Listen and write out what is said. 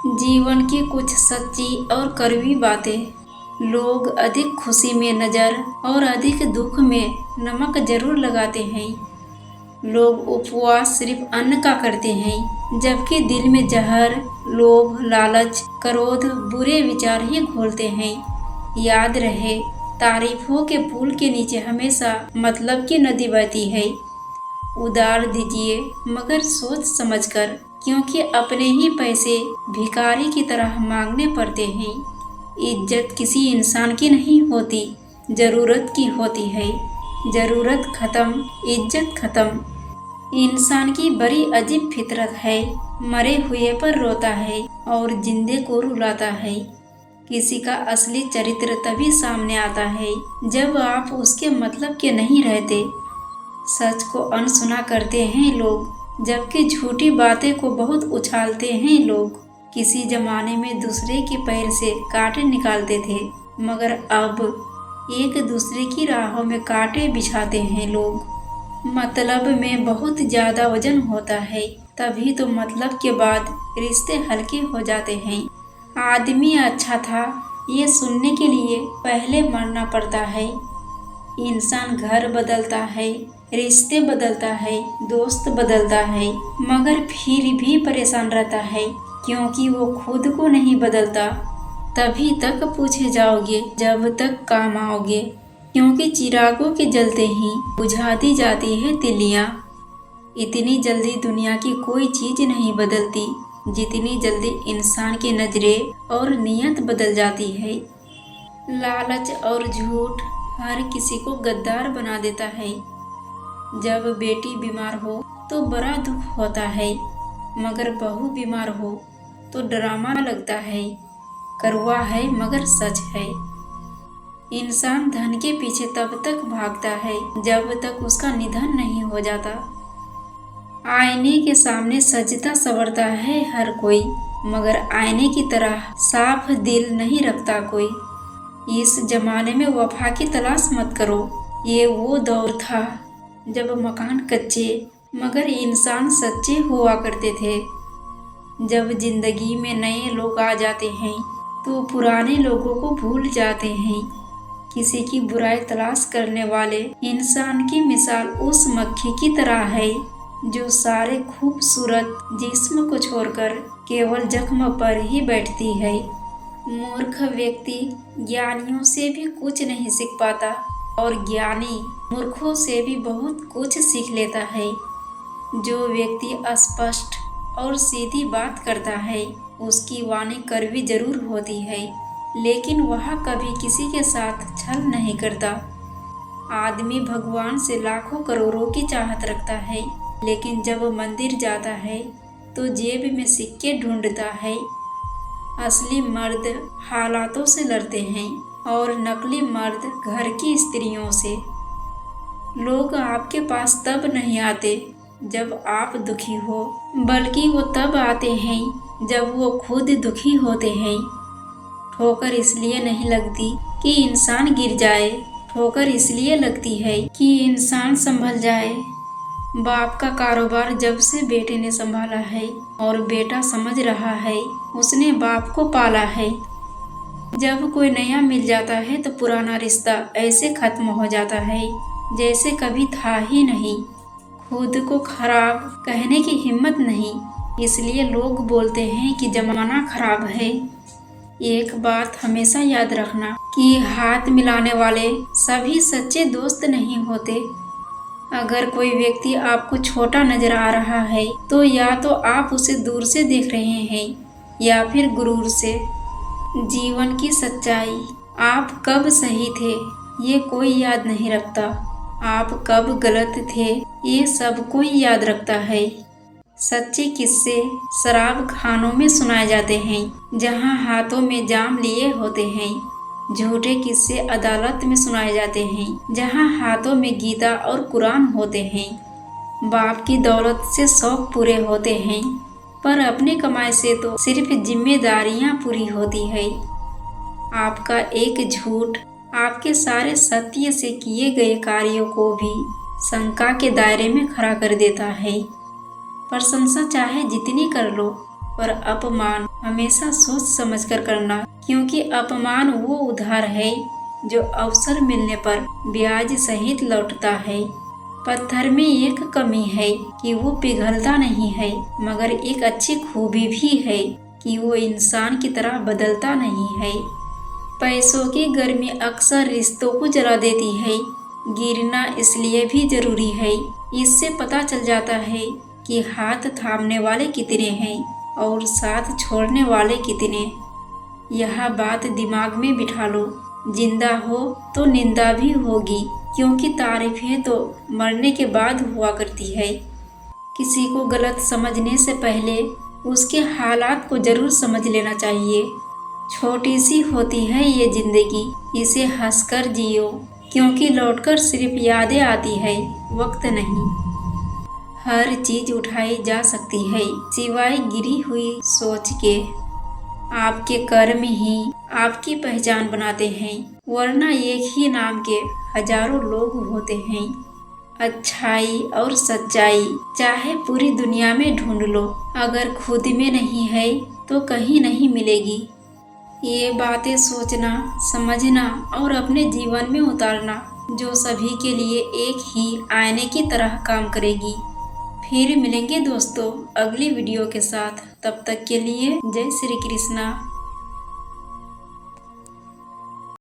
जीवन की कुछ सच्ची और कड़वी बातें। लोग अधिक खुशी में नज़र और अधिक दुख में नमक जरूर लगाते हैं। लोग उपवास सिर्फ अन्न का करते हैं, जबकि दिल में जहर, लोभ, लालच, क्रोध, बुरे विचार ही घोलते हैं। याद रहे, तारीफों के पुल के नीचे हमेशा मतलब की नदी बहती है। उधार दीजिए, मगर सोच समझकर, क्योंकि अपने ही पैसे भिखारी की तरह मांगने पड़ते हैं। इज्जत किसी इंसान की नहीं होती, जरूरत की होती है। जरूरत खत्म, इज्जत खत्म। इंसान की बड़ी अजीब फितरत है, मरे हुए पर रोता है और जिंदे को रुलाता है। किसी का असली चरित्र तभी सामने आता है जब आप उसके मतलब के नहीं रहते। सच को अनसुना करते हैं लोग, जबकि झूठी बातें को बहुत उछालते हैं लोग। किसी जमाने में दूसरे के पैर से कांटे निकालते थे, मगर अब एक दूसरे की राहों में कांटे बिछाते हैं लोग। मतलब में बहुत ज्यादा वजन होता है, तभी तो मतलब के बाद रिश्ते हल्के हो जाते हैं। आदमी अच्छा था, ये सुनने के लिए पहले मरना पड़ता है। इंसान घर बदलता है, रिश्ते बदलता है, दोस्त बदलता है, मगर फिर भी परेशान रहता है, क्योंकि वो खुद को नहीं बदलता। तभी तक पूछे जाओगे जब तक काम आओगे, क्योंकि चिरागों के जलते ही बुझा दी जाती है तिलियां। इतनी जल्दी दुनिया की कोई चीज नहीं बदलती, जितनी जल्दी इंसान की नजरें और नियत बदल जाती है। लालच और झूठ हर किसी को गद्दार बना देता है। जब बेटी बीमार हो तो बड़ा दुख होता है, मगर बहू बीमार हो तो ड्रामा लगता है। कड़वा है मगर सच है। इंसान धन के पीछे तब तक भागता है जब तक उसका निधन नहीं हो जाता। आईने के सामने सजता संवरता है हर कोई, मगर आईने की तरह साफ दिल नहीं रखता कोई। इस जमाने में वफा की तलाश मत करो। ये वो दौर था जब मकान कच्चे मगर इंसान सच्चे हुआ करते थे। जब जिंदगी में नए लोग आ जाते हैं तो पुराने लोगों को भूल जाते हैं। किसी की बुराई तलाश करने वाले इंसान की मिसाल उस मक्खी की तरह है जो सारे खूबसूरत जिस्म को छोड़कर केवल जख्म पर ही बैठती है। मूर्ख व्यक्ति ज्ञानियों से भी कुछ नहीं सीख पाता और ज्ञानी मूर्खों से भी बहुत कुछ सीख लेता है। जो व्यक्ति स्पष्ट और सीधी बात करता है, उसकी वाणी कड़वी जरूर होती है, लेकिन वह कभी किसी के साथ छल नहीं करता। आदमी भगवान से लाखों करोड़ों की चाहत रखता है, लेकिन जब मंदिर जाता है तो जेब में सिक्के ढूंढता है। असली मर्द हालातों से लड़ते हैं और नकली मर्द घर की स्त्रियों से। लोग आपके पास तब नहीं आते जब आप दुखी हो, बल्कि वो तब आते हैं जब वो खुद दुखी होते हैं। ठोकर इसलिए नहीं लगती कि इंसान गिर जाए, ठोकर इसलिए लगती है कि इंसान संभल जाए। बाप का कारोबार जब से बेटे ने संभाला है और बेटा समझ रहा है उसने बाप को पाला है। जब कोई नया मिल जाता है तो पुराना रिश्ता ऐसे खत्म हो जाता है जैसे कभी था ही नहीं। खुद को खराब कहने की हिम्मत नहीं, इसलिए लोग बोलते हैं कि जमाना खराब है। एक बात हमेशा याद रखना कि हाथ मिलाने वाले सभी सच्चे दोस्त नहीं होते। अगर कोई व्यक्ति आपको छोटा नजर आ रहा है तो या तो आप उसे दूर से देख रहे हैं या फिर गुरूर से। जीवन की सच्चाई, आप कब सही थे ये कोई याद नहीं रखता, आप कब गलत थे ये सब कोई याद रखता है। सच्चे किस्से शराब खानों में सुनाए जाते हैं जहां हाथों में जाम लिए होते हैं। झूठे किस्से अदालत में सुनाए जाते हैं जहां हाथों में गीता और कुरान होते हैं। बाप की दौलत से शौक पूरे होते हैं, पर अपने कमाई से तो सिर्फ जिम्मेदारियां पूरी होती है। आपका एक झूठ आपके सारे सत्य से किए गए कार्यों को भी शंका के दायरे में खड़ा कर देता है। प्रशंसा चाहे जितनी कर लो, पर अपमान हमेशा सोच समझकर करना, क्योंकि अपमान वो उधार है जो अवसर मिलने पर ब्याज सहित लौटता है। पत्थर में एक कमी है कि वो पिघलता नहीं है, मगर एक अच्छी खूबी भी है कि वो इंसान की तरह बदलता नहीं है। पैसों की गर्मी अक्सर रिश्तों को जला देती है। गिरना इसलिए भी जरूरी है, इससे पता चल जाता है कि हाथ थामने वाले कितने हैं और साथ छोड़ने वाले कितने। यह बात दिमाग में बिठा लो। जिंदा हो तो निंदा भी होगी, क्योंकि तारीफें तो मरने के बाद हुआ करती है। किसी को गलत समझने से पहले उसके हालात को जरूर समझ लेना चाहिए। छोटी सी होती है ये जिंदगी, इसे हंसकर जियो, क्योंकि लौटकर सिर्फ यादें आती है, वक्त नहीं। हर चीज उठाई जा सकती है सिवाय गिरी हुई सोच के। आपके कर्म ही आपकी पहचान बनाते हैं, वरना एक ही नाम के हजारों लोग होते हैं। अच्छाई और सच्चाई चाहे पूरी दुनिया में ढूंढ लो, अगर खुद में नहीं है तो कहीं नहीं मिलेगी। ये बातें सोचना, समझना और अपने जीवन में उतारना, जो सभी के लिए एक ही आईने की तरह काम करेगी। फिर मिलेंगे दोस्तों अगली वीडियो के साथ। तब तक के लिए जय श्री कृष्णा।